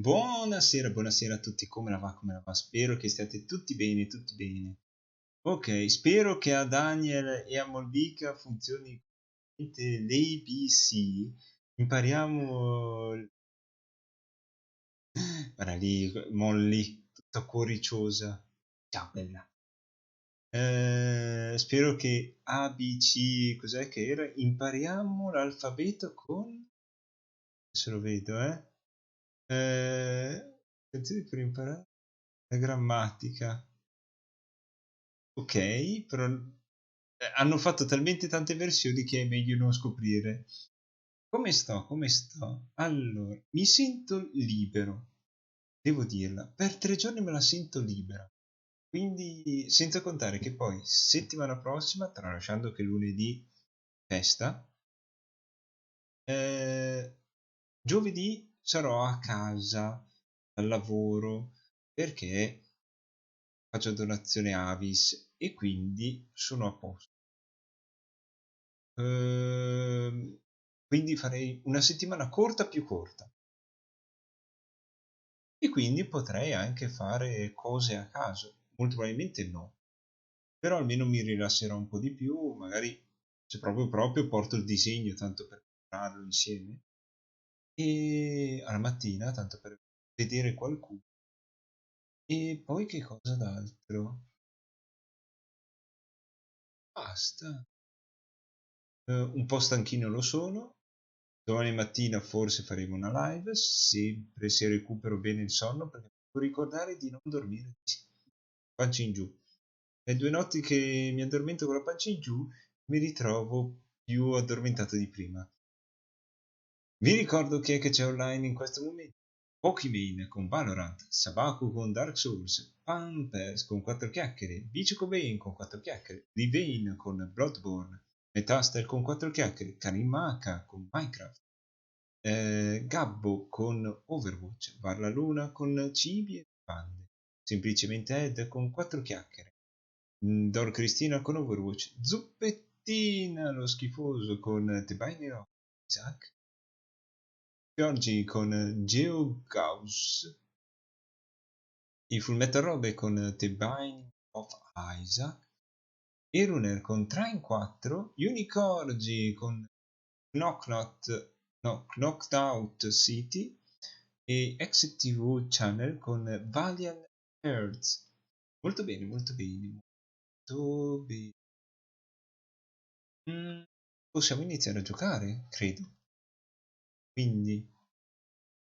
Buonasera, buonasera a tutti, come la va, come la va? Spero che stiate tutti bene, tutti bene. Ok, spero che a Daniel e a Molvica funzioni l'ABC. Impariamo... Guarda lì, Molly, tutta cuoriciosa. Ciao, bella. Spero che ABC, cos'è che era? Impariamo l'alfabeto con... Adesso lo vedo, attenzione per imparare la grammatica. Ok, però hanno fatto talmente tante versioni che è meglio non scoprire. Come sto? Come sto? Allora, mi sento libero, devo dirla. Per 3 giorni me la sento libera. Quindi, senza contare che poi settimana prossima, tralasciando che lunedì festa, eh, giovedì sarò a casa al lavoro perché faccio donazione Avis e quindi sono a posto. Quindi farei una settimana corta più corta e quindi potrei anche fare cose a caso. Molto probabilmente no, però almeno mi rilasserò un po' di più, magari se proprio porto il disegno tanto per comprarlo insieme e alla mattina tanto per vedere qualcuno. E poi che cosa d'altro? Basta. Un po' stanchino lo sono. Domani mattina forse faremo una live, sempre se recupero bene il sonno, perché devo ricordare di non dormire pancia in giù. Le 2 notti che mi addormento con la pancia in giù, mi ritrovo più addormentato di prima. Vi ricordo chi è che c'è online in questo momento. Pokimane con Valorant, Sabaku con Dark Souls, Pampers con 4 chiacchiere, Bicho Cobain con 4 chiacchiere, Livane con Bloodborne, Metaster con 4 chiacchiere, Karimaka con Minecraft, Gabbo con Overwatch, Varla Luna con Cibi e Pande, semplicemente Ed con 4 chiacchiere, Dor Cristina con Overwatch, Zuppettina lo schifoso con The Binding of Isaac, Giorgi con GeoGauss, i Fullmetal Robe con The Binding of Isaac, Eruner con Train 4, Unicorgi con Knocked Out City e Exit TV Channel con Valiant Hearts. Molto bene, molto bene, molto bene. Possiamo iniziare a giocare, credo. Quindi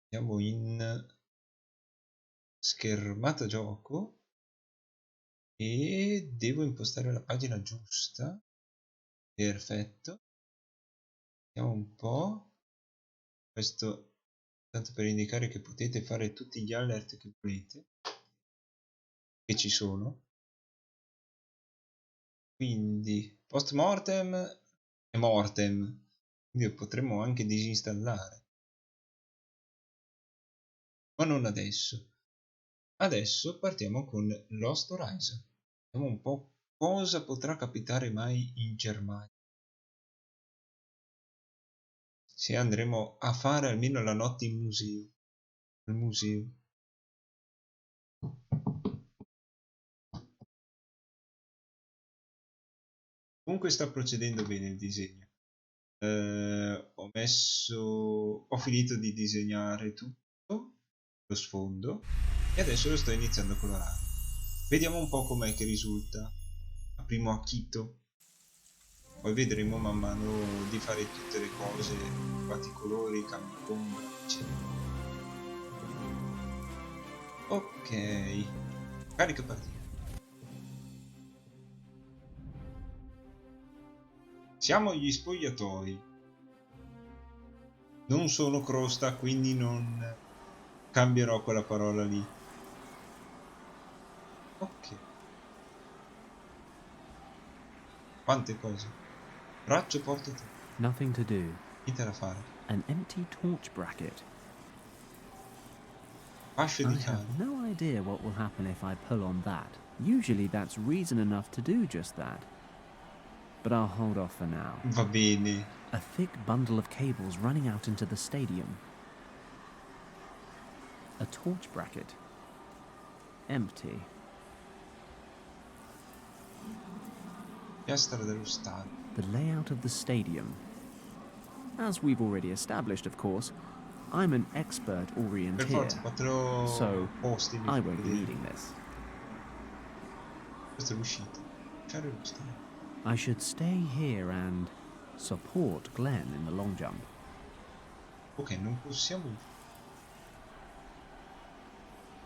andiamo in schermata gioco e devo impostare la pagina giusta. Perfetto. Vediamo un po'. Questo tanto per indicare che potete fare tutti gli alert che volete, che ci sono. Quindi post mortem e mortem. Quindi potremmo anche disinstallare. Ma non adesso. Adesso partiamo con Lost Horizon. Vediamo un po' cosa potrà capitare mai in Germania. Se andremo a fare almeno la notte in museo. Al museo. Comunque sta procedendo bene il disegno. Ho finito di disegnare tutto, lo sfondo, e adesso lo sto iniziando a colorare. Vediamo un po' com'è che risulta a primo acchito. Poi vedremo man mano di fare tutte le cose, fatti i colori, cambi d'ombra, eccetera. Ok, carica partita. Siamo agli spogliatoi. Non sono crosta, quindi non cambierò quella parola lì. Ok. Quante cose. Braccio portatile. Nothing to do. Niente da fare. An empty torch bracket. Fascio I di have cane. no idea what will happen if I pull on that. Usually that's reason enough to do just that. But I'll hold off for now. Va bene. A thick bundle of cables running out into the stadium. A torch bracket. Empty. Piastra dello stadio. The layout of the stadium. As we've already established, of course, I'm an expert Per orienteer, forza, 4 so posti li I fai won't be vedere. needing this. Questa è l'uscita. Fare lo stadio. I should stay here and support Glenn in the long jump. Ok, non possiamo.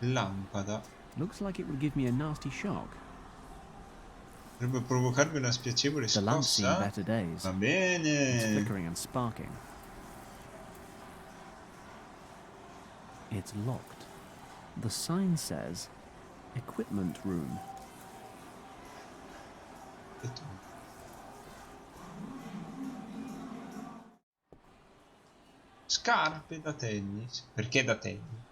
Lampada. Looks like it would give me a nasty shock. Potrebbe provocarmi una spiacevole The lamp's seen scossa. better days. Va It's bene. flickering and sparking. It's locked. The sign says equipment room. E tu? Scarpe da tennis. Perché da tennis?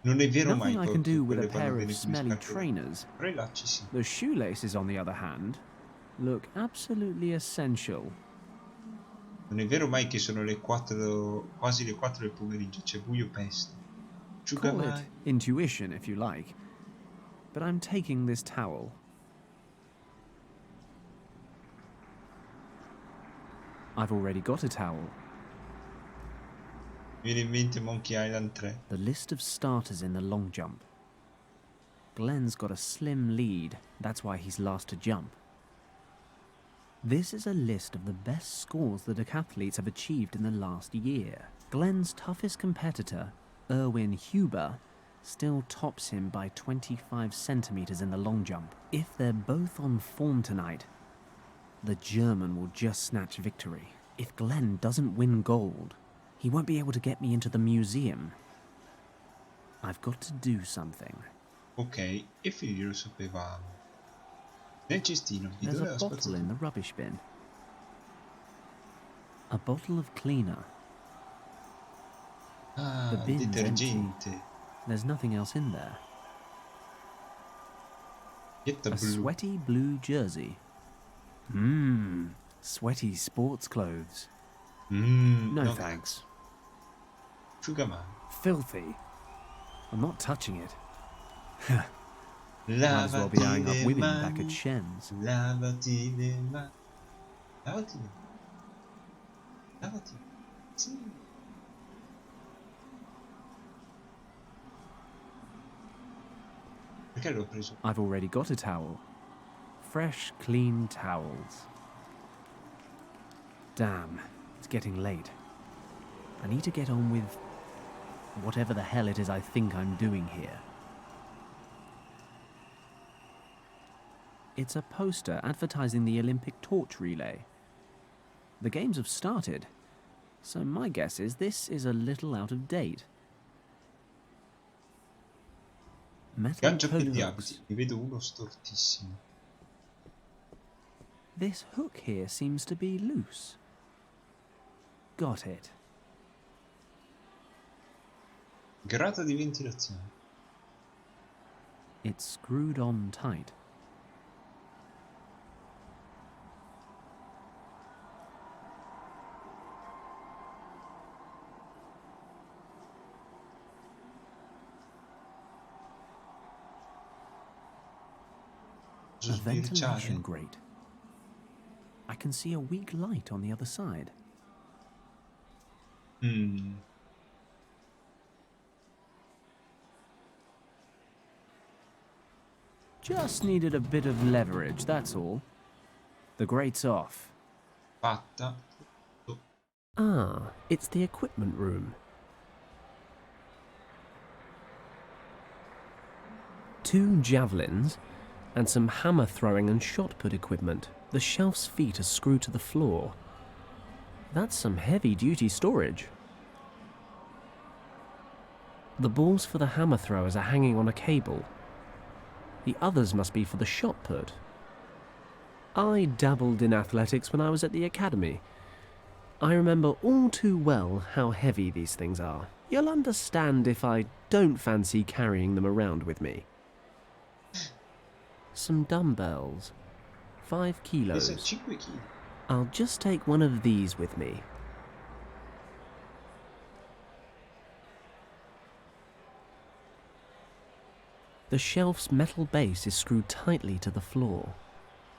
Non è vero mai Nothing I can che do with a quelle vanno pair of bene come smelly scarpe da trainers. Però i lacci sì. The shoelaces, on the other hand, look absolutely essential. Non è vero mai che sono le 4, quasi le 4 del pomeriggio, c'è buio peste. Call it Asciugamani. intuition if you like, but I'm taking this towel. I've already got a towel. Mi viene in mente Monkey Island 3. The list of starters in the long jump. Glenn's got a slim lead, that's why he's last to jump. This is a list of the best scores the decathletes have achieved in the last year. Glenn's toughest competitor, Erwin Huber, still tops him by 25 centimeters in the long jump. If they're both on form tonight, the German will just snatch victory. If Glenn doesn't win gold, he won't be able to get me into the museum. I've got to do something. Ok, e finire lo sapevamo. Nel cestino, There's bidone a da bottle in spazzatura. the rubbish bin. A bottle of cleaner. Ah, The bin's detergente. There's nothing else in there. Ghetta A blu. sweaty blue jersey. Sweaty sports clothes. No No, thanks. asciugamani. Filthy. I'm not touching it. Might as well be Lavati eyeing up le women back at mani. Shen's. Lavati le mani. Lavati le mani. Lavati. Sì. Perché l'ho preso? I've already got a towel. Fresh, clean towels. Damn, it's getting late. I need to get on with whatever the hell it is I think I'm doing here. It's a poster advertising the Olympic torch relay. The games have started, so my guess is this is a little out of date. Metal Gancio per coat gli hooks. abiti. Ne vedo uno stortissimo. This hook here seems to be loose. Got it. Grata di ventilazione. It's screwed on tight. A ventilation grate. I can see a weak light on the other side. Just needed a bit of leverage, that's all. The grate's off. Fatta. Ah, it's the equipment room. 2 javelins and some hammer throwing and shot put equipment. The shelf's feet are screwed to the floor. That's some heavy duty storage. The balls for the hammer throwers are hanging on a cable. The others must be for the shot put. I dabbled in athletics when I was at the academy. I remember all too well how heavy these things are. You'll understand if I don't fancy carrying them around with me. Some dumbbells. 5 kilos. Pesa 5 kg. I'll just take one of these with me. The shelf's metal base is screwed tightly to the floor.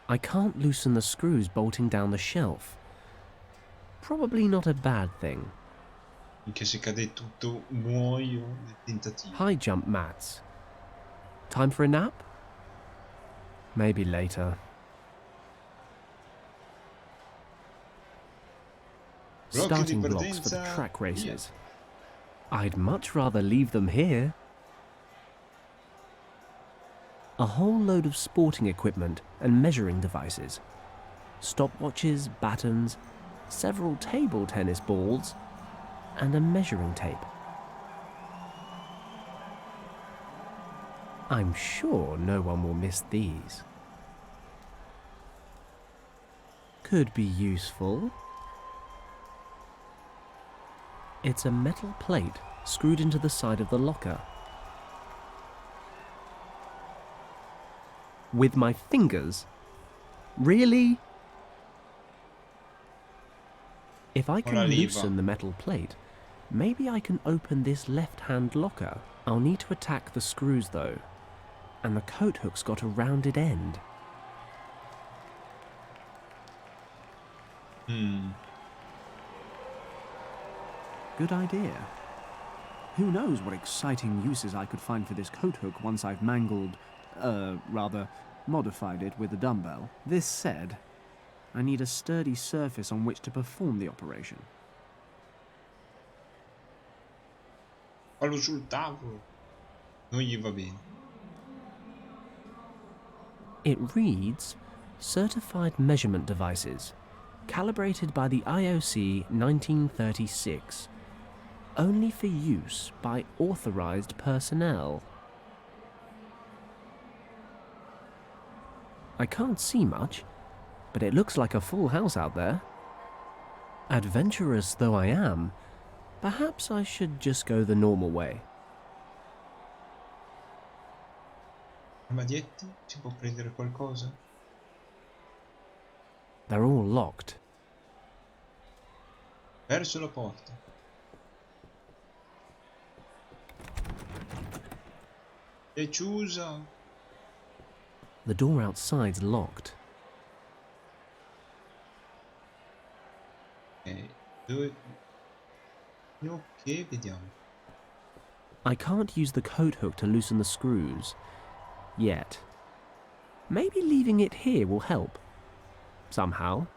I can't loosen the screws bolting down the shelf. Probably not a bad thing. Anche se cade tutto, muoio nel tentativo. High jump mats. Time for a nap? Maybe later. Blocchi di Starting blocks for the partenza, track via. races. I'd much rather leave them here. A whole load of sporting equipment and measuring devices. Stopwatches, batons, several table tennis balls, and a measuring tape. I'm sure no one will miss these. Could be useful. It's a metal plate screwed into the side of the locker. With my fingers? Really? If I can Con la leva. loosen the metal plate, maybe I can open this left-hand locker. I'll need to attack the screws though, and the coat hook's got a rounded end. Good idea. Who knows what exciting uses I could find for this coat hook once I've modified it with a dumbbell. This said, I need a sturdy surface on which to perform the operation. Fallo sul tavolo. Non gli va bene. It reads, Certified Measurement Devices, calibrated by the IOC 1936, only for use by authorized personnel. I can't see much, but it looks like a full house out there. Adventurous though I am, perhaps I should just go the normal way. Armadietti? Si può prendere qualcosa? They're all locked. Verso la porta. È chiusa. The door outside's locked. Dove... Ok, vediamo. I can't use the coat hook to loosen the screws. Yet. Maybe leaving it here will help. Somehow.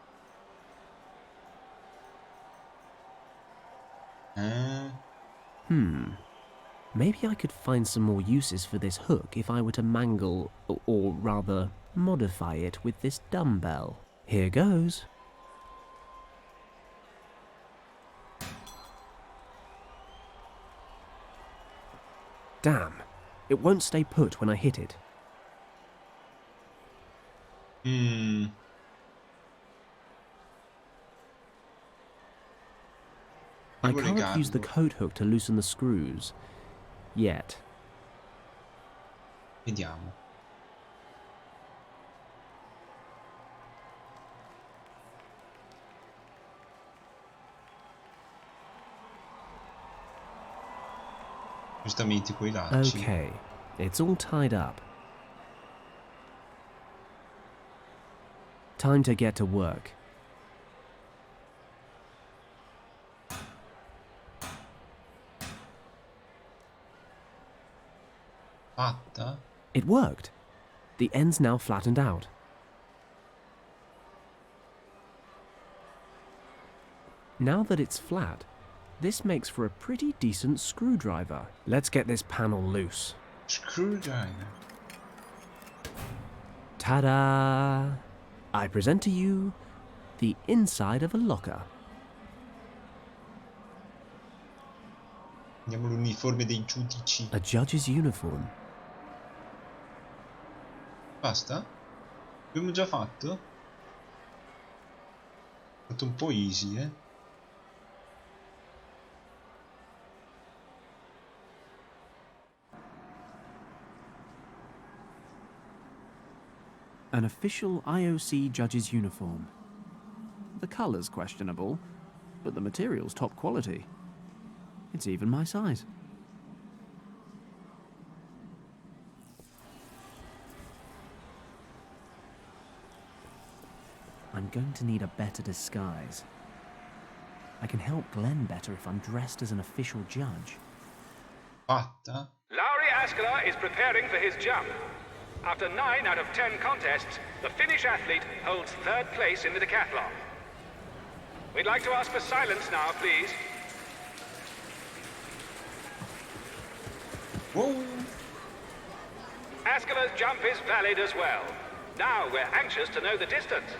Maybe I could find some more uses for this hook if I were to mangle, or rather, modify it with this dumbbell. Here goes. Damn, it won't stay put when I hit it. I can't use the coat hook to loosen the screws. Yet. Vediamo. Giustamente coi lacci. Okay, it's all tied up. Time to get to work. Fatta? It worked. The end's now flattened out. Now that it's flat, this makes for a pretty decent screwdriver. Let's get this panel loose. Screwdriver. Ta-da! I present to you the inside of a locker. Vediamo l'uniforme dei giudici. A judge's uniform. Basta? Abbiamo già fatto? È fatto un po' easy, eh? An official IOC judge's uniform. The colour's questionable, but the material's top quality. It's even my size. I'm going to need a better disguise. I can help Glenn better if I'm dressed as an official judge. Fatta. Lauri Askela is preparing for his jump. After 9 out of 10 contests, the Finnish athlete holds 3rd place in the decathlon. We'd like to ask for silence now, please. Whoa. Askela's jump is valid as well. Now we're anxious to know the distance.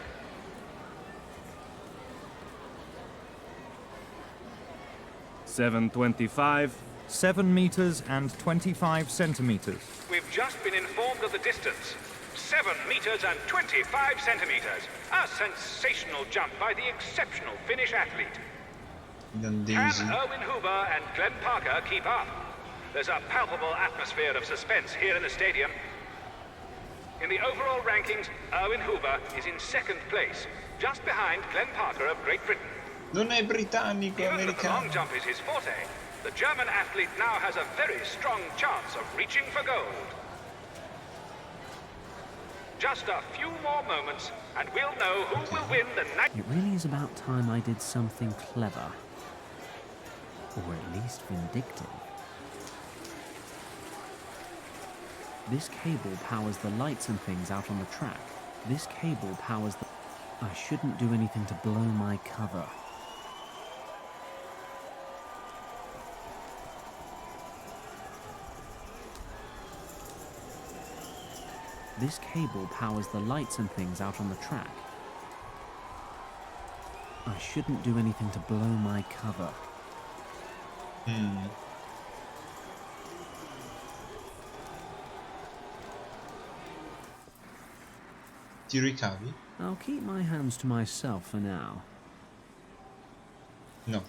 7:25. 7 meters and 25 centimeters. We've just been informed of the distance. 7 meters and 25 centimeters. A sensational jump by the exceptional Finnish athlete. Can Finlandesi. Erwin Hoover and Glenn Parker keep up? There's a palpable atmosphere of suspense here in the stadium. In the overall rankings, Erwin Hoover is in 2nd place, just behind Glenn Parker of Great Britain. Non è britannico, è Given that the long americano. jump is his forte, the German athlete now has a very strong chance of reaching for gold. Just a few more moments, and we'll know who will win the night. It really is about time I did something clever. Or at least vindictive. This cable powers the lights and things out on the track. This cable powers the... I shouldn't do anything to blow my cover. This cable powers the lights and things out on the track. I shouldn't do anything to blow my cover. Ti ricavi? I'll keep my hands to myself for now. No.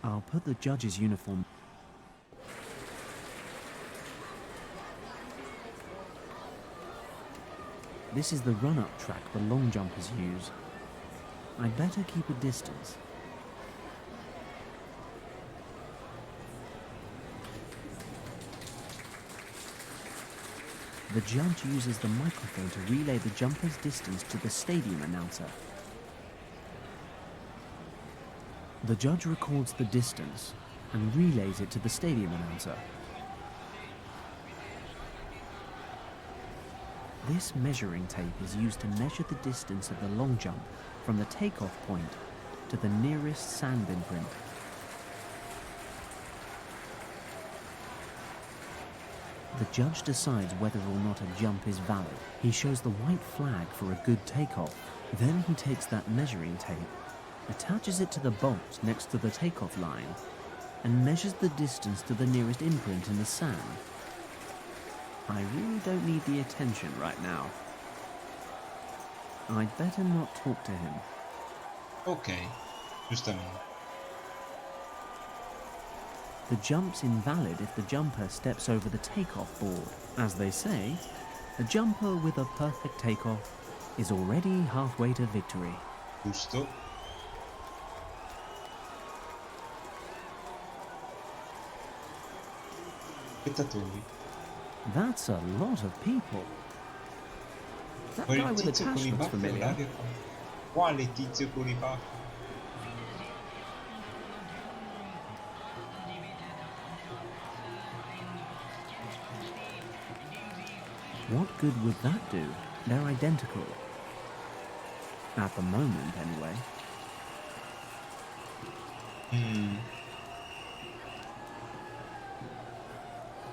I'll put the judge's uniform... This is the run-up track the long jumpers use. I'd better keep a distance. The judge uses the microphone to relay the jumper's distance to the stadium announcer. The judge records the distance and relays it to the stadium announcer. This measuring tape is used to measure the distance of the long jump from the takeoff point to the nearest sand imprint. The judge decides whether or not a jump is valid. He shows the white flag for a good takeoff. Then he takes that measuring tape, attaches it to the bolt next to the takeoff line, and measures the distance to the nearest imprint in the sand. I really don't need the attention right now. I'd better not talk to him. Ok, giustamente. The jump's invalid if the jumper steps over the takeoff board. As they say, a jumper with a perfect takeoff is already halfway to victory. Giusto. Spettatori. That's a lot of people. That Quel guy with the tizio con tash i looks baffi familiar. all'aria. Quale tizio con i baffi? What good would that do? They're identical. At the moment, anyway.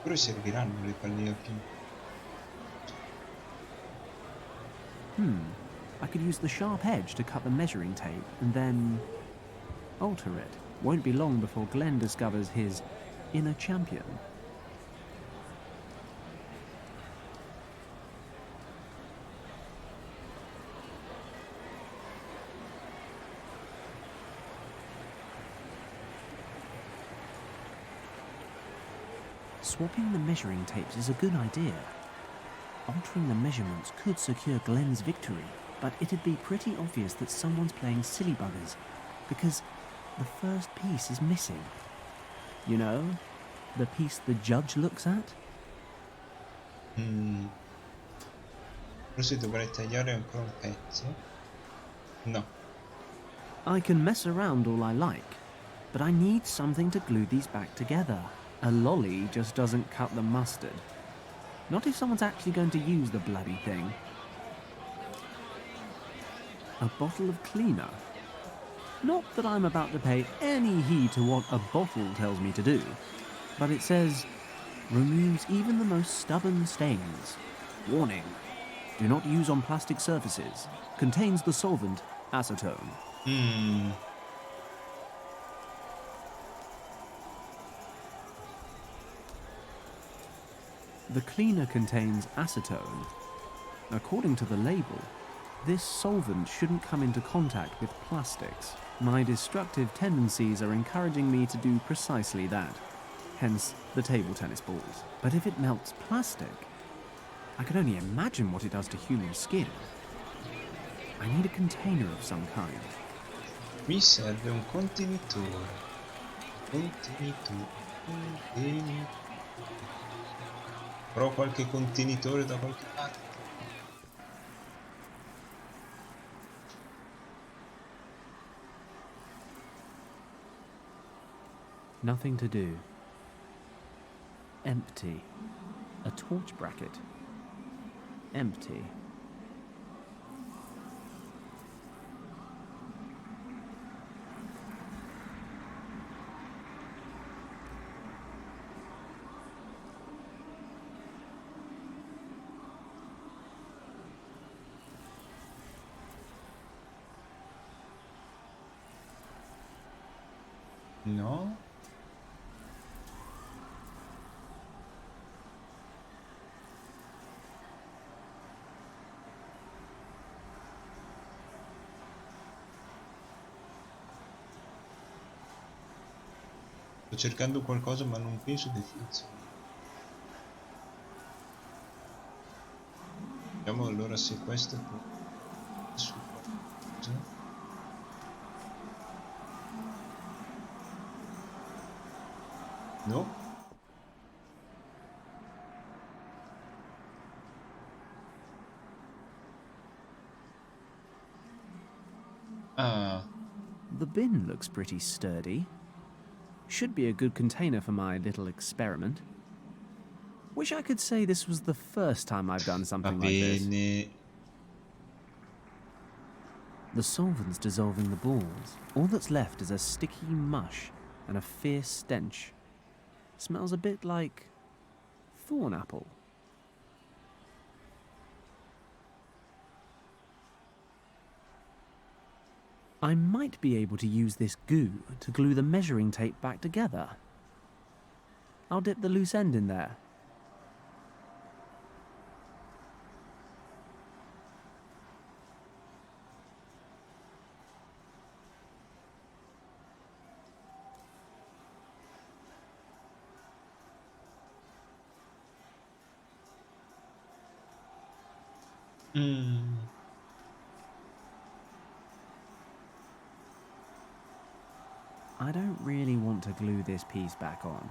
Però serviranno le palline più. I could use the sharp edge to cut the measuring tape and then alter it. Won't be long before Glenn discovers his inner champion. Swapping the measuring tapes is a good idea. Altering the measurements could secure Glenn's victory, but it'd be pretty obvious that someone's playing silly buggers, because the first piece is missing. You know, the piece the judge looks at? Forse dovrei tagliare ancora un pezzo. No. I can mess around all I like, but I need something to glue these back together. A lolly just doesn't cut the mustard. Not if someone's actually going to use the bloody thing. A bottle of cleaner. Not that I'm about to pay any heed to what a bottle tells me to do, but it says, removes even the most stubborn stains. Warning, do not use on plastic surfaces. Contains the solvent acetone. The cleaner contains acetone. According to the label, this solvent shouldn't come into contact with plastics. My destructive tendencies are encouraging me to do precisely that. Hence the table tennis balls. But if it melts plastic, I can only imagine what it does to human skin. I need a container of some kind. Mi serve un contenitore. Contenitore. Avrò qualche contenitore da qualche parte. Nothing to do. Empty. A torch bracket. Empty. No? Sto cercando qualcosa ma non penso che funzioni. Vediamo allora se questo può su qualcosa. No? Ah, The bin looks pretty sturdy. Should be a good container for my little experiment. Wish I could say this was the first time I've done va something like this. bene. The solvent's dissolving the balls. All that's left is a sticky mush and a fierce stench. Smells a bit like thorn apple. I might be able to use this goo to glue the measuring tape back together. I'll dip the loose end in there. I don't really want to glue this piece back on.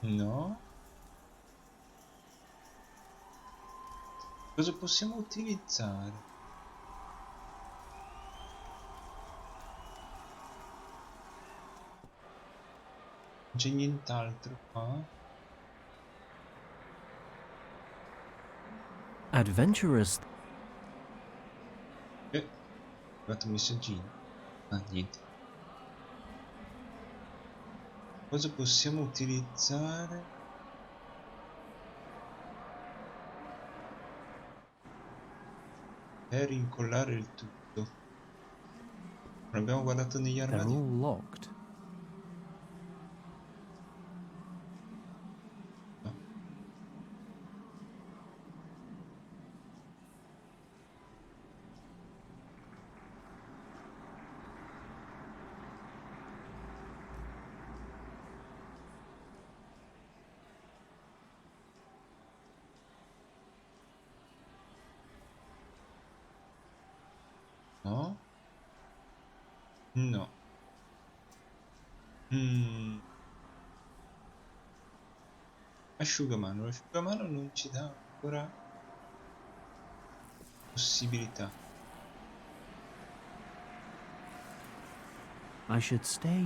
No? Cosa possiamo utilizzare? Non c'è nient'altro qua? Adventurous. Ho fatto un messaggino. Ah, niente. Cosa possiamo utilizzare? Per incollare il tutto. Non abbiamo guardato negli They're armadi? all locked. No. No? No. Asciugamano. L'asciugamano non ci dà ancora possibilità. I should stay.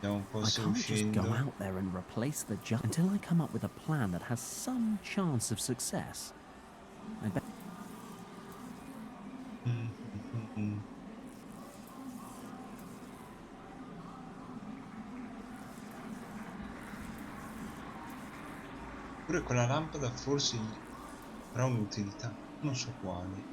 Vediamo un po' I se can't just go uscendo. out there and replace the jump until I come up with a plan that has some chance of success. I bet. Mm. Pure quella lampada forse gli avrà un'utilità, non so quale.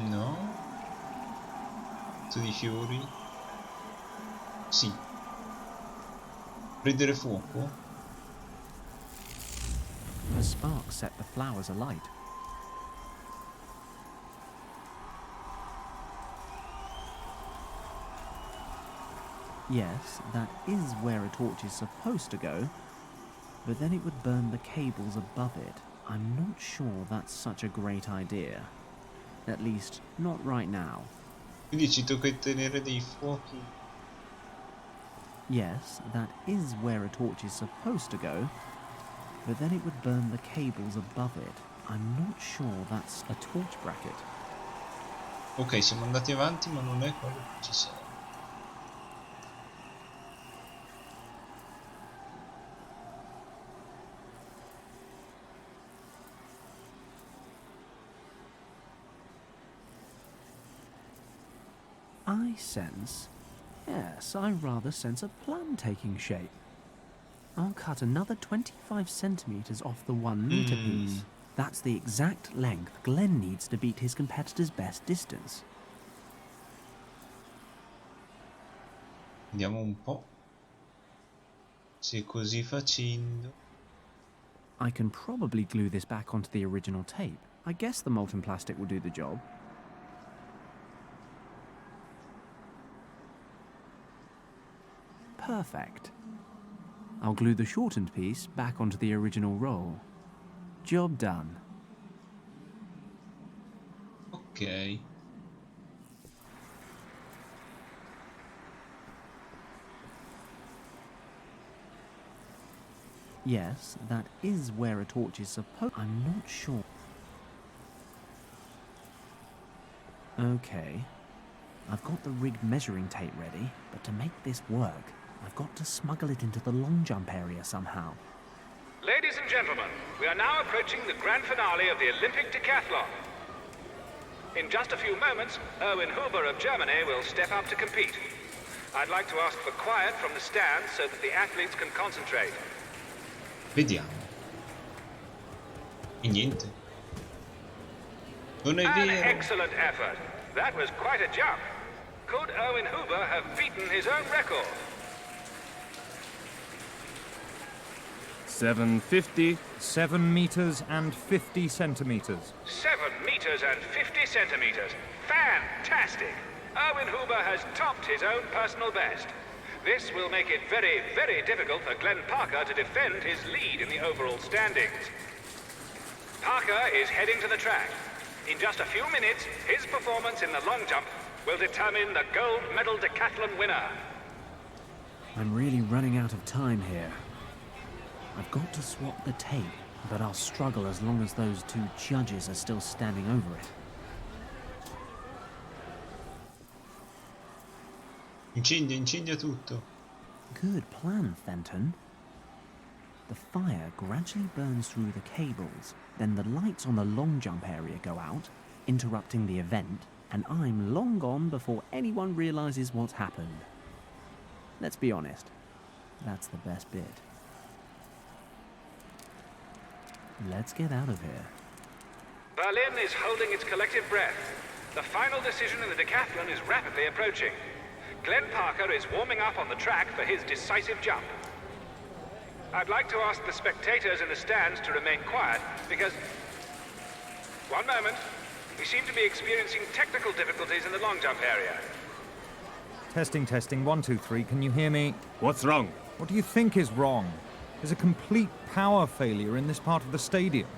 No? Di fiori? Sì. Prendere fuoco? The spark set the flowers alight. Yes, that is where a torch is supposed to go, but then it would burn the cables above it. I'm not sure that's such a great idea. At least, not right now. Quindi ci tocca tenere dei fuochi. Yes, that is where a torch is supposed to go, but then it would burn the cables above it. I'm not sure that's a torch bracket. Ok, siamo andati avanti, ma non è quello che ci serve. I sense... Yes, I rather sense a plan taking shape. I'll cut another 25 centimeters off the 1 meter piece. That's the exact length Glenn needs to beat his competitor's best distance. Vediamo un po'. Se così facendo... I can probably glue this back onto the original tape. I guess the molten plastic will do the job. Perfect. I'll glue the shortened piece back onto the original roll. Job done. Ok. Yes, that is where a torch is supposed... I'm not sure. Okay. I've got the rigged measuring tape ready, but to make this work, I've got to smuggle it into the long jump area somehow. Ladies and gentlemen, we are now approaching the grand finale of the Olympic decathlon. In just a few moments, Erwin Huber of Germany will step up to compete. I'd like to ask for quiet from the stands so that the athletes can concentrate. Vediamo. E niente. Non è An vero. excellent effort. That was quite a jump. Could Erwin Huber have beaten his own record? 750, 7 meters and 50 centimeters. 7 meters and 50 centimeters. Fantastic! Erwin Huber has topped his own personal best. This will make it very, very difficult for Glenn Parker to defend his lead in the overall standings. Parker is heading to the track. In just a few minutes, his performance in the long jump will determine the gold medal decathlon winner. I'm really running out of time here. I've got to swap the tape, but I'll struggle as long as those two judges are still standing over it. Incendia tutto. Good plan, Fenton. The fire gradually burns through the cables, then the lights on the long jump area go out, interrupting the event, and I'm long gone before anyone realizes what's happened. Let's be honest, that's the best bit. Let's get out of here. Berlin is holding its collective breath. The final decision in the decathlon is rapidly approaching. Glenn Parker is warming up on the track for his decisive jump. I'd like to ask the spectators in the stands to remain quiet, because... One moment. We seem to be experiencing technical difficulties in the long jump area. Testing, testing. 1, 2, 3. Can you hear me? What's wrong? What do you think is wrong? There's a complete power failure in this part of the stadium.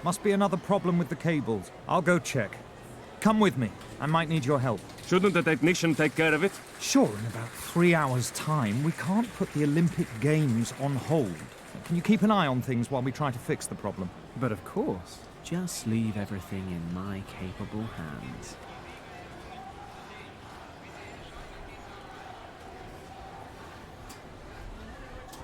Must be another problem with the cables. I'll go check. Come with me. I might need your help. Shouldn't the technician take care of it? Sure, in about 3 hours' time, we can't put the Olympic Games on hold. Can you keep an eye on things while we try to fix the problem? But of course, just leave everything in my capable hands.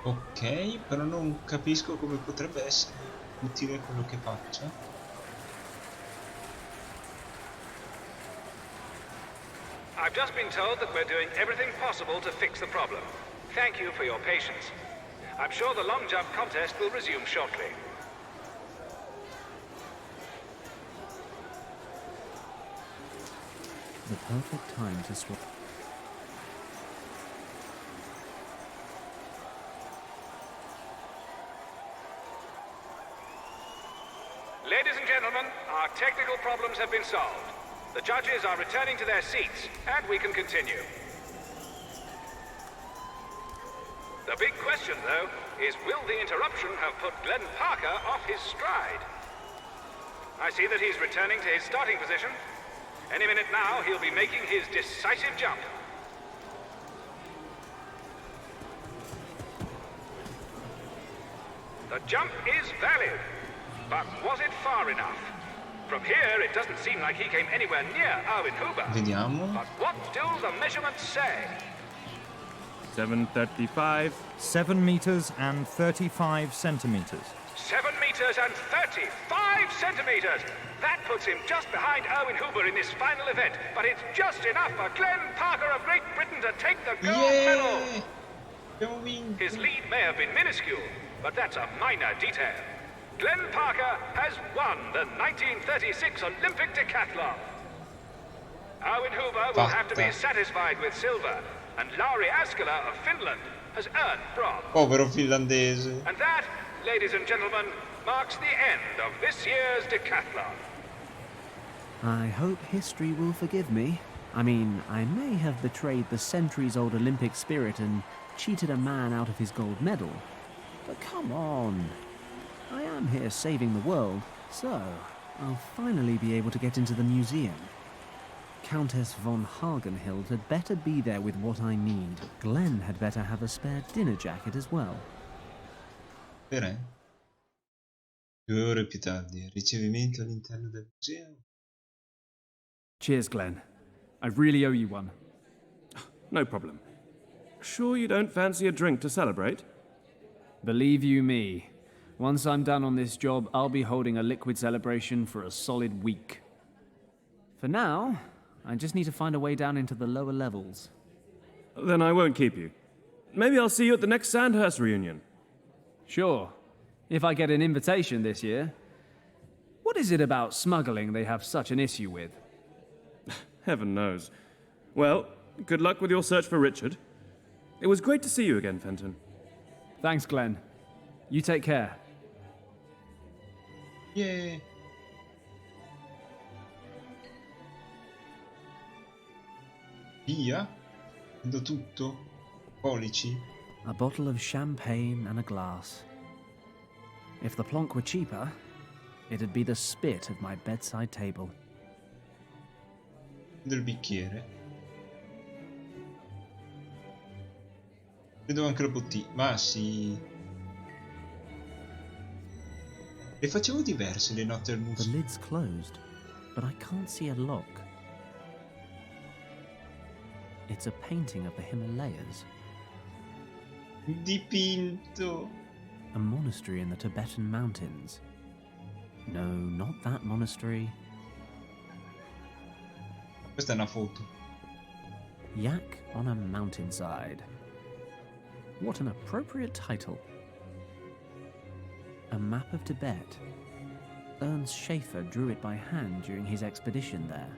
Ok, però non capisco come potrebbe essere utile quello che faccia. I've just been told that we're doing everything possible to fix the problem. Thank you for your patience. I'm sure the long jump contest will resume shortly. The perfect time to swap. Ladies and gentlemen, our technical problems have been solved. The judges are returning to their seats, and we can continue. The big question, though, is will the interruption have put Glenn Parker off his stride? I see that he's returning to his starting position. Any minute now, he'll be making his decisive jump. The jump is valid, but was it far enough? From here, it doesn't seem like he came anywhere near Erwin Huber. Vediamo. But what do the measurements say? 7:35. 7 meters and 35 centimeters. 7 meters and 35 centimeters. That puts him just behind Erwin Huber in this final event, but it's just enough for Glenn Parker of Great Britain to take the gold medal. Abbiamo vinto. His lead may have been minuscule, but that's a minor detail. Glenn Parker has won the 1936 Olympic decathlon. Erwin Huber will have to be satisfied with silver, and Lauri Askela of Finland has earned bronze. Povero finlandese. And that, ladies and gentlemen, marks the end of this year's decathlon. I hope history will forgive me. I mean, I may have betrayed the centuries-old Olympic spirit and cheated a man out of his gold medal. But come on. I am here saving the world, so I'll finally be able to get into the museum. Countess von Hagenhild had better be there with what I need. Glenn had better have a spare dinner jacket as well. Bene. 2 ore più tardi, ricevimento all'interno del museo. Cheers, Glenn. I really owe you one. No problem. Sure you don't fancy a drink to celebrate? Believe you me, once I'm done on this job, I'll be holding a liquid celebration for a solid week. For now, I just need to find a way down into the lower levels. Then I won't keep you. Maybe I'll see you at the next Sandhurst reunion. Sure, if I get an invitation this year. What is it about smuggling they have such an issue with? Heaven knows. Well, good luck with your search for Richard. It was great to see you again, Fenton. Thanks, Glenn. You take care. Yeah. Via. Prendo tutto. Polici. A bottle of champagne and a glass. If the plonk were cheaper, it'd be the spit of my bedside table. Prendo il bicchiere. Vedo anche la bottiglia. Ma sì. Le facevo diverse le notte al The museo. lid's closed, but I can't see a lock. It's a painting of the Himalayas. Dipinto. A monastery in the Tibetan mountains. No, not that monastery. Questa è una foto. Yak on a mountainside. What an appropriate title. A map of Tibet. Ernst Schaefer drew it by hand during his expedition there.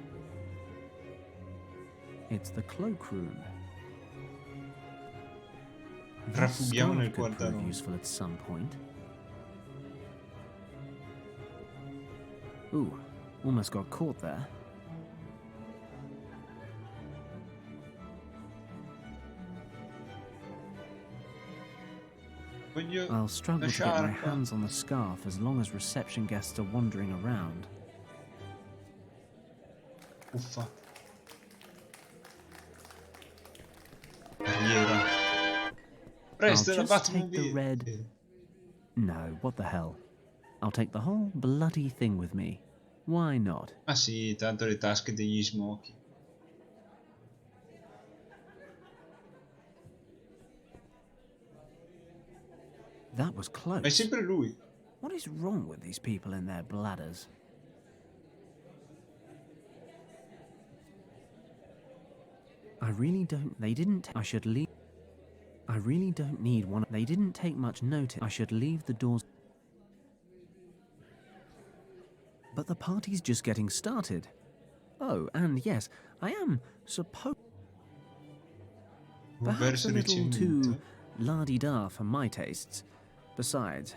It's the cloakroom. This Rafughiamo nel scarf could prove guardaroba. useful at some point. Ooh, almost got caught there. Voglio I'll struggle la to get my sciarpa. hands on the scarf as long as reception guests are wandering around. Uffa. Barriera. Presto, I'll la just take the Batmobile. red... No, what the hell. I'll take the whole bloody thing with me. Why not? Ah sì, tanto le tasche degli smoky. That was close. Ma è sempre lui. What is wrong with these people and their bladders? I really don't... They didn't... I should leave... I really don't need one... They didn't take much notice. I should leave the doors... But the party's just getting started. Oh, and yes, I am supposed... Perhaps Verso a little ricevimento. too la-di-da for my tastes. Besides,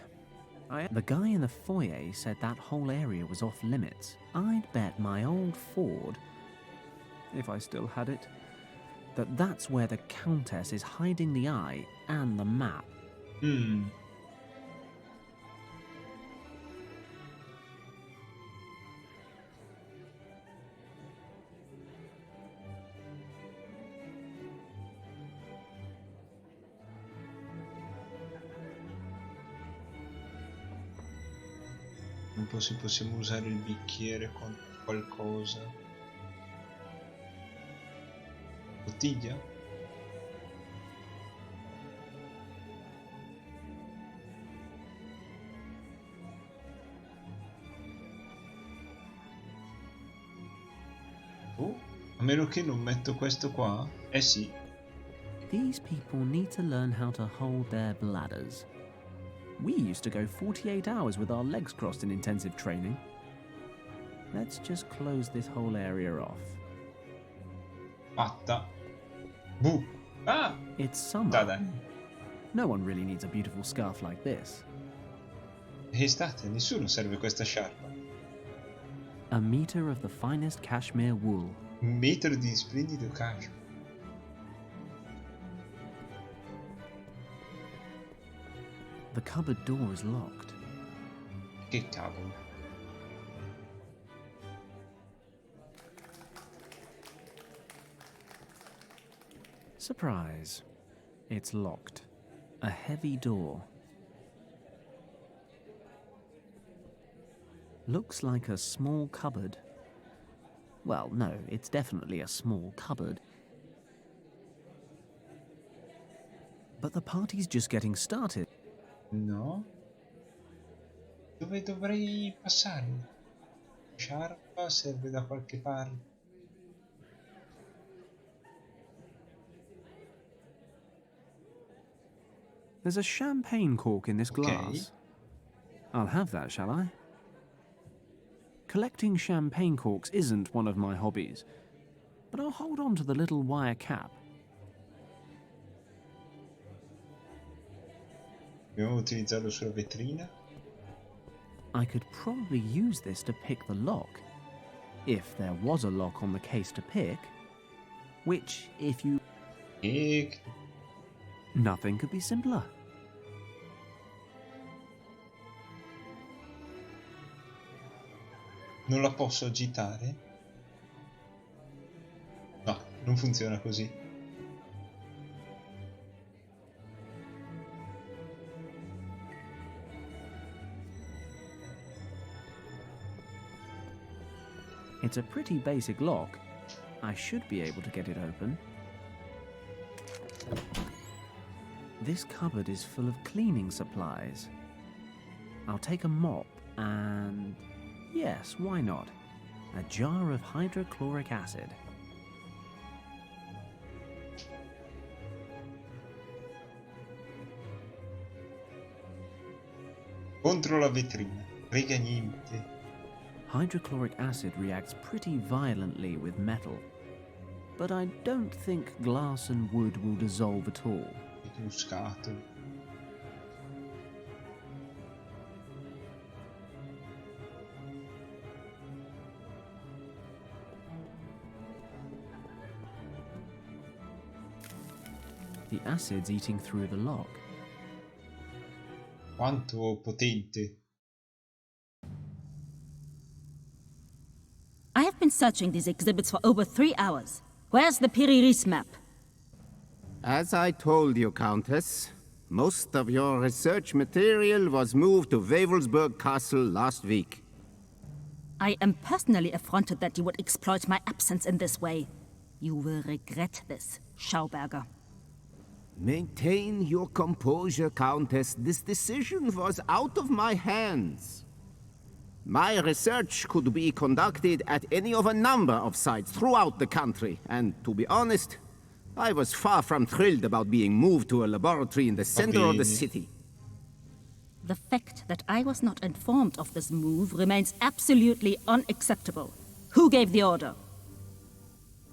the guy in the foyer said that whole area was off limits. I'd bet my old Ford, if I still had it, that that's where the Countess is hiding the eye and the map. Un po' se possiamo usare il bicchiere con qualcosa. Bottiglia? Oh, a meno che non metto questo qua. Eh sì. These people need to learn how to hold their bladders. We used to go 48 hours with our legs crossed in intensive training. Let's just close this whole area off. Fatta. Buh. Ah! It's summer. Dai. No one really needs a beautiful scarf like this. È estate, nessuno serve questa sciarpa. A meter of the finest cashmere wool. Un metro di splendido cashmere. The cupboard door is locked. Che cavolo. Surprise. It's locked. A heavy door. Looks like a small cupboard. Well, no, it's definitely a small cupboard. But the party's just getting started. No? Dove dovrei passare? Sciarpa serve da qualche parte. There's a champagne cork in this glass. I'll have that, shall I? Collecting champagne corks isn't one of my hobbies, but I'll hold on to the little wire cap. Dobbiamo utilizzarlo sulla vetrina. I could probably use this to pick the lock, if there was a lock on the case to pick, which, if you... E Nothing could be simpler. non la posso agitare? No, non funziona così. It's a pretty basic lock. I should be able to get it open. This cupboard is full of cleaning supplies. I'll take a mop and... yes, why not? A jar of hydrochloric acid. Contro la vetrina. Frega niente. Hydrochloric acid reacts pretty violently with metal, but I don't think glass and wood will dissolve at all. Che scatolo. The acid's eating through the lock. Quanto potente. I have been searching these exhibits for over 3 hours. Where's the Piri-Reis map? As I told you, Countess, most of your research material was moved to Wavelsburg Castle last week. I am personally affronted that you would exploit my absence in this way. You will regret this, Schauberger. Maintain your composure, Countess. This decision was out of my hands. My research could be conducted at any of a number of sites throughout the country, and to be honest, I was far from thrilled about being moved to a laboratory in the center of the city. The fact that I was not informed of this move remains absolutely unacceptable. Who gave the order?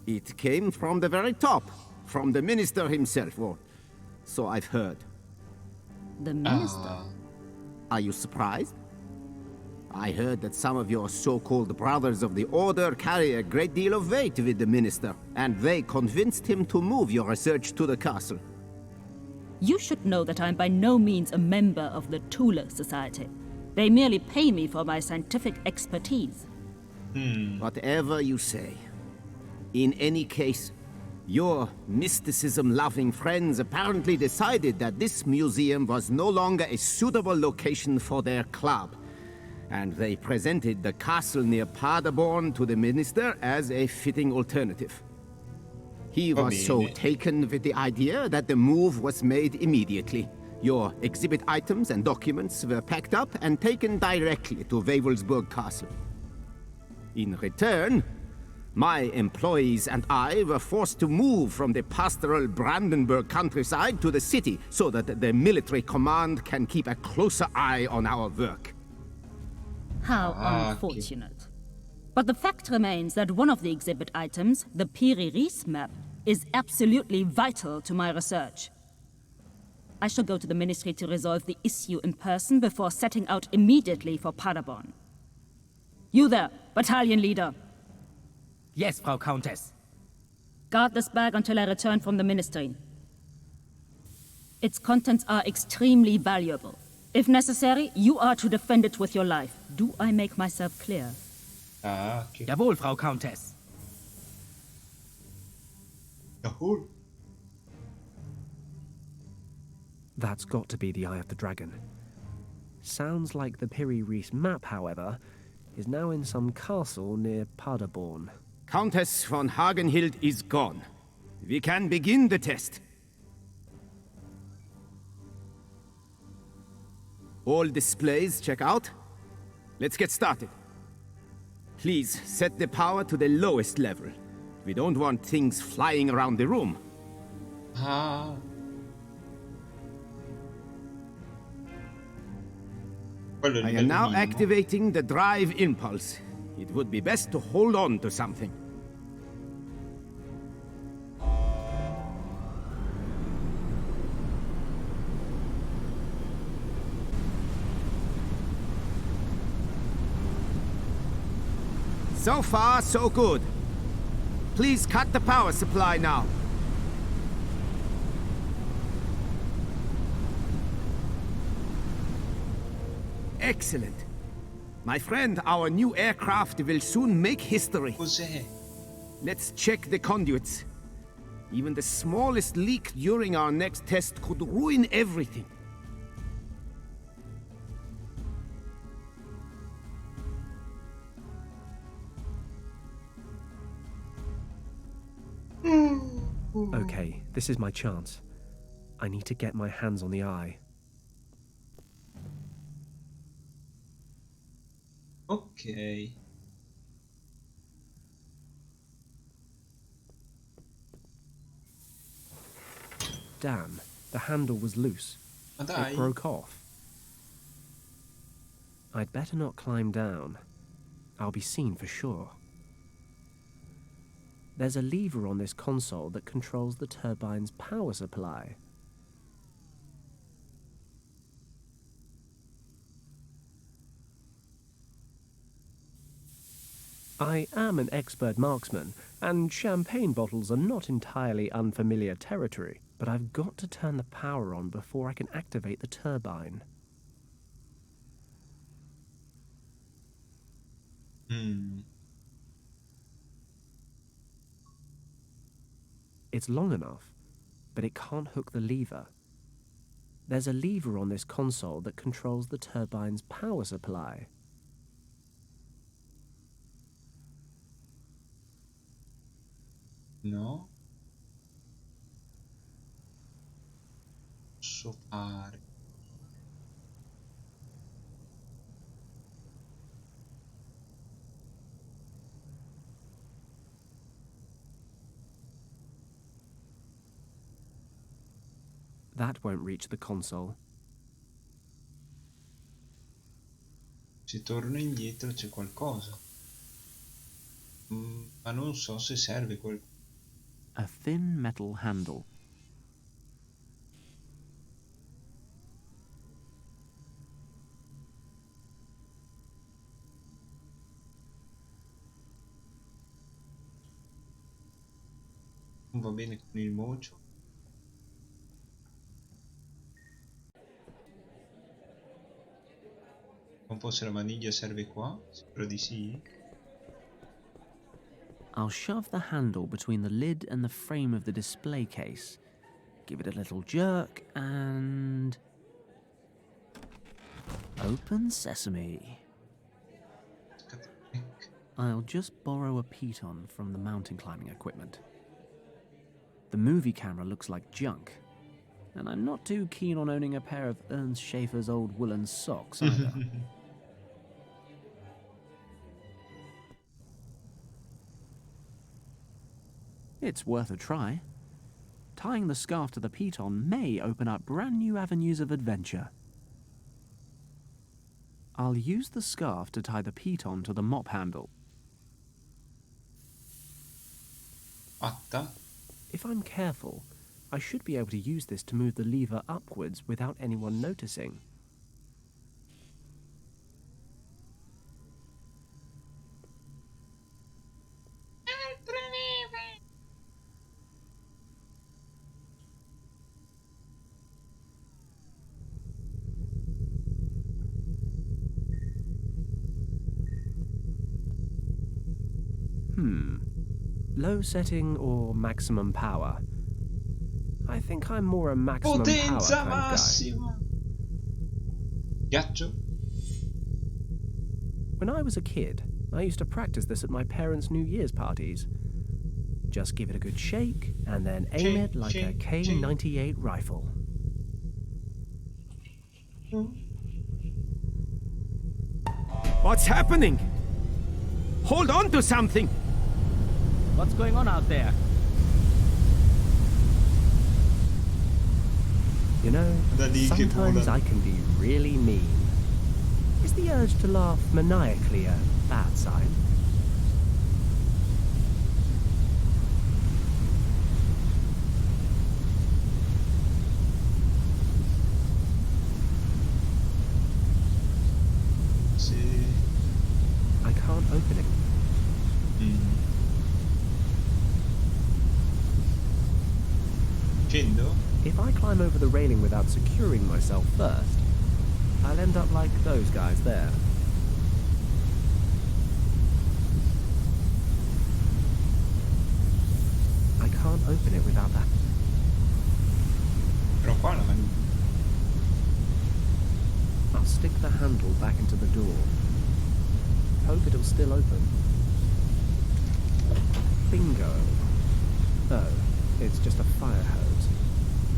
It came from the very top, from the minister himself, or so I've heard. The minister? Are you surprised? I heard that some of your so-called brothers of the Order carry a great deal of weight with the minister, and they convinced him to move your research to the castle. You should know that I'm by no means a member of the Thule Society. They merely pay me for my scientific expertise. Whatever you say. In any case, your mysticism-loving friends apparently decided that this museum was no longer a suitable location for their club, and they presented the castle near Paderborn to the minister as a fitting alternative. He was so taken with the idea that the move was made immediately. Your exhibit items and documents were packed up and taken directly to Wavelsburg Castle. In return, my employees and I were forced to move from the pastoral Brandenburg countryside to the city so that the military command can keep a closer eye on our work. How unfortunate. But the fact remains that one of the exhibit items, the Piri-Reis map, is absolutely vital to my research. I shall go to the ministry to resolve the issue in person before setting out immediately for Paderborn. You there, battalion leader. Yes, Frau Countess. Guard this bag until I return from the ministry. Its contents are extremely valuable. If necessary, you are to defend it with your life. Do I make myself clear? Okay. Jawohl, Frau Countess. Jawohl. That's got to be the Eye of the Dragon. Sounds like the Piri-Reis map, however, is now in some castle near Paderborn. Countess von Hagenhild is gone. We can begin the test. All displays check out. Let's get started. Please set the power to the lowest level. We don't want things flying around the room. Ah. Quello è il I am livello now minimo. activating the drive impulse. It would be best to hold on to something. So far, so good. Please cut the power supply now. Excellent. My friend, our new aircraft will soon make history. Cos'è? Let's check the conduits. Even the smallest leak during our next test could ruin everything. Okay, this is my chance. I need to get my hands on the eye. Ok. Damn, the handle was loose. Ma It dai. broke off. I'd better not climb down. I'll be seen for sure. There's a lever on this console that controls the turbine's power supply. I am an expert marksman, and champagne bottles are not entirely unfamiliar territory, but I've got to turn the power on before I can activate the turbine. It's long enough, but it can't hook the lever. There's a lever on this console that controls the turbine's power supply. No. Posso fare. That won't reach the console. Se torno indietro c'è qualcosa. Ma non so se serve quel... A thin metal handle. Non va bene con il mocio. Non può se la maniglia serve qua? Spero di sì. I'll shove the handle between the lid and the frame of the display case, give it a little jerk, and... Open sesame. I'll just borrow a piton from the mountain climbing equipment. The movie camera looks like junk, and I'm not too keen on owning a pair of Ernst Schaefer's old woolen socks either. It's worth a try. Tying the scarf to the piton may open up brand new avenues of adventure. I'll use the scarf to tie the piton to the mop handle. Fatta. If I'm careful, I should be able to use this to move the lever upwards without anyone noticing. Low setting or maximum power? I think I'm more a maximum power Potenza kind of guy. massima. Ghiaccio. When I was a kid, I used to practice this at my parents' New Year's parties. Just give it a good shake, and then aim it like a K98 rifle. What's happening? Hold on to something! What's going on out there? You know, sometimes I can be really mean. Is the urge to laugh maniacally a bad sign? I can't open it. If I climb over the railing without securing myself first, I'll end up like those guys there. I can't open it without that. Però qua la maniglia. I'll stick the handle back into the door. Hope it'll still open. Bingo. Oh, it's just a fire hose.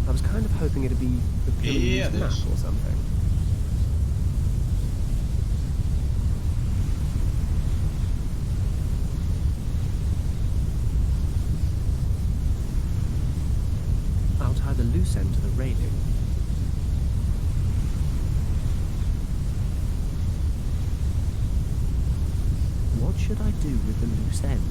I was kind of hoping it'd be the Pyrenees map or something. I'll tie the loose end to the railing. should I do with the loose end?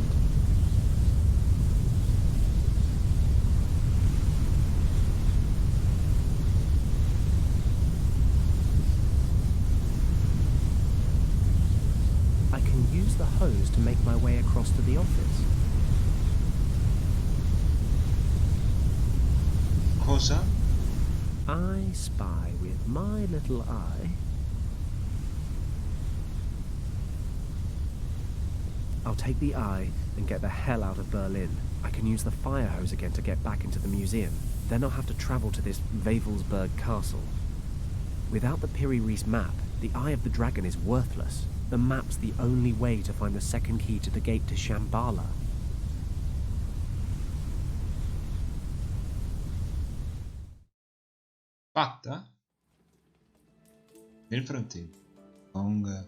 I can use the hose to make my way across to the office. Cosa? I spy with my little eye. I'll take the eye and get the hell out of Berlin. I can use the fire hose again to get back into the museum. Then I'll have to travel to this Wewelsburg castle. Without the Piri-Reis map, the Eye of the Dragon is worthless. The map's the only way to find the second key to the gate to Shambhala. Fatta? Nel frattempo, Kong.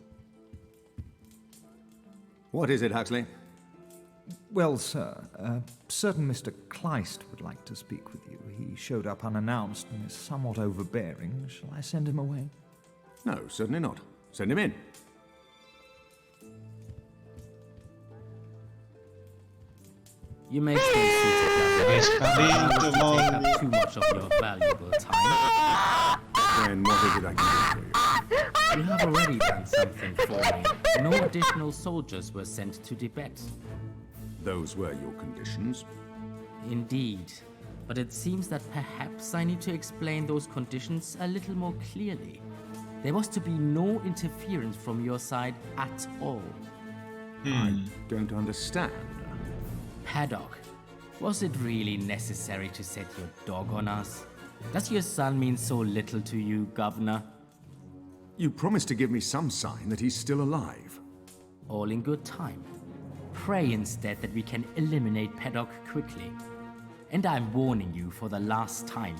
What is it, Huxley? Well, sir, a certain Mr. Kleist would like to speak with you. He showed up unannounced and is somewhat overbearing. Shall I send him away? No, certainly not. Send him in. You may stay seated, Governor. I don't want to take up too much of your valuable time. Then what is it I can do for you? You have already done something for me. No additional soldiers were sent to Tibet. Those were your conditions. Indeed. But it seems that perhaps I need to explain those conditions a little more clearly. There was to be no interference from your side at all. I don't understand. Paddock, was it really necessary to set your dog on us? Does your son mean so little to you, Governor? You promised to give me some sign that he's still alive. All in good time. Pray instead that we can eliminate Paddock quickly. And I'm warning you for the last time.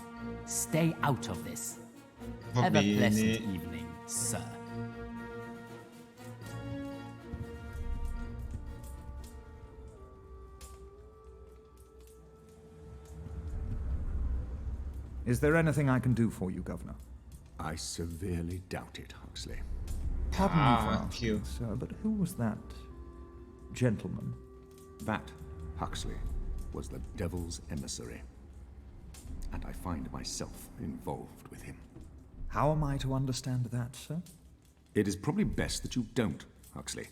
Stay out of this. Have a pleasant evening, sir. Is there anything I can do for you, Governor? I severely doubt it, Huxley. Pardon me for asking, sir, but who was that gentleman? That, Huxley, was the devil's emissary. And I find myself involved with him. How am I to understand that, sir? It is probably best that you don't, Huxley.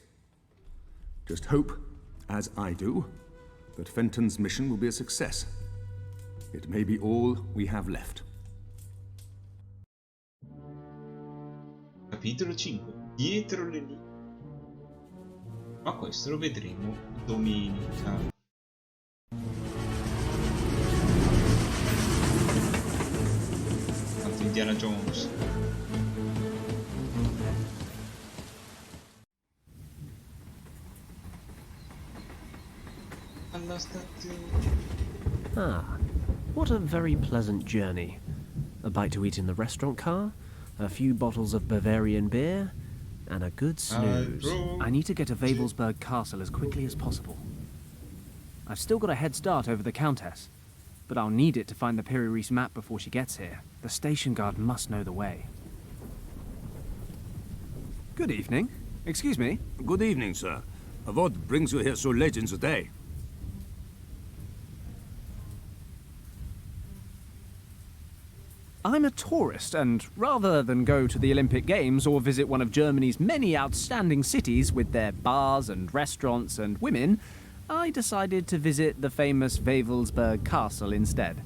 Just hope, as I do, that Fenton's mission will be a success. It may be all we have left. Capitolo 5. Dietro le linee. Ma questo lo vedremo domenica. Tanto Indiana Jones. Alla stazione. Ah, what a very pleasant journey. A bite to eat in the restaurant car, a few bottles of Bavarian beer, and a good snooze. I need to get to Wewelsburg Castle as quickly as possible. I've still got a head start over the Countess, but I'll need it to find the Piri-Reis map before she gets here. The station guard must know the way. Good evening. Excuse me. Good evening, sir. What brings you here so late in the day? I'm a tourist, and rather than go to the Olympic Games or visit one of Germany's many outstanding cities with their bars and restaurants and women, I decided to visit the famous Wewelsburg Castle instead.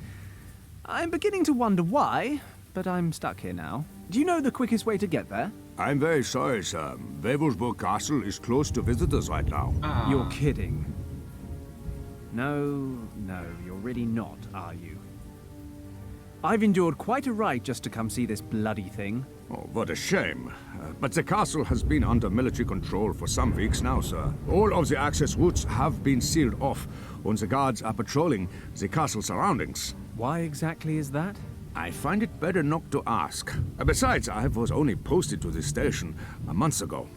I'm beginning to wonder why, but I'm stuck here now. Do you know the quickest way to get there? I'm very sorry, sir. Wewelsburg Castle is closed to visitors right now. You're kidding. No, you're really not, are you? I've endured quite a ride just to come see this bloody thing. Oh, what a shame. But the castle has been under military control for some weeks now, sir. All of the access routes have been sealed off, and the guards are patrolling the castle surroundings. Why exactly is that? I find it better not to ask. Besides, I was only posted to this station a month ago.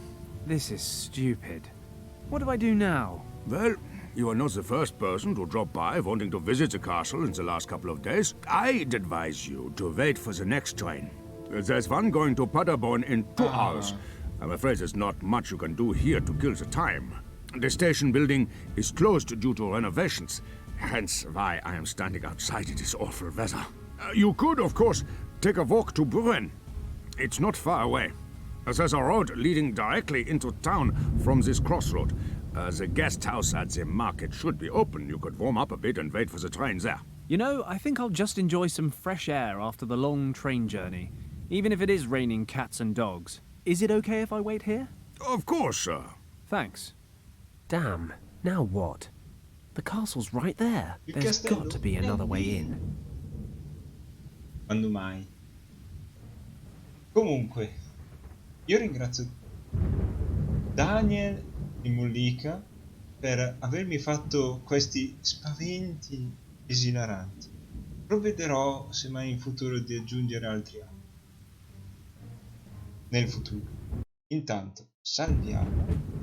This is stupid. What do I do now? Well, you are not the first person to drop by wanting to visit the castle in the last couple of days. I'd advise you to wait for the next train. There's one going to Paderborn in 2 hours. I'm afraid there's not much you can do here to kill the time. The station building is closed due to renovations, hence why I am standing outside in this awful weather. You could, of course, take a walk to Buren. It's not far away. There's a road leading directly into town from this crossroad. The guest house at the market should be open. You could warm up a bit and wait for the train there. You know, I think I'll just enjoy some fresh air after the long train journey, even if it is raining cats and dogs. Is it okay if I wait here? Of course, sir. Thanks. Damn, now what? The castle's right there. Il There's castello got to be è another way lì. in. Quando mai? Comunque, io ringrazio Daniel di Mollica per avermi fatto questi spaventi esilaranti. Provvederò, semmai in futuro, di aggiungere altri anni. Nel futuro. Intanto, salviamo.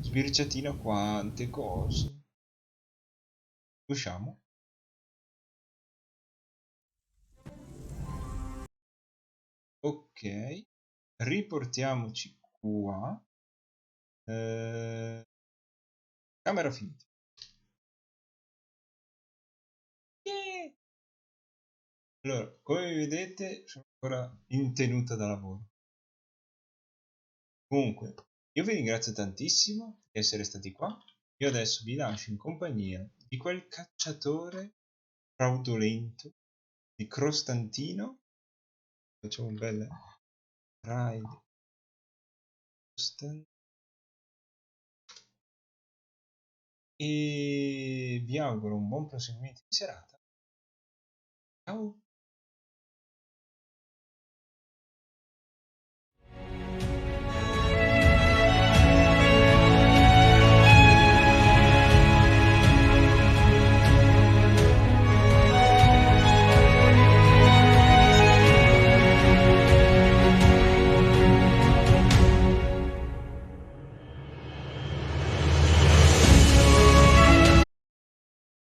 Sbirciatina quante cose. Usciamo. Ok. Riportiamoci qua. Camera finita. Yeah! Allora, come vedete, sono ancora in tenuta da lavoro. Comunque, io vi ringrazio tantissimo di essere stati qua. Io adesso vi lascio in compagnia di quel cacciatore fraudolento di Crostantino. Facciamo un bel ride. E vi auguro un buon proseguimento di serata. Ciao!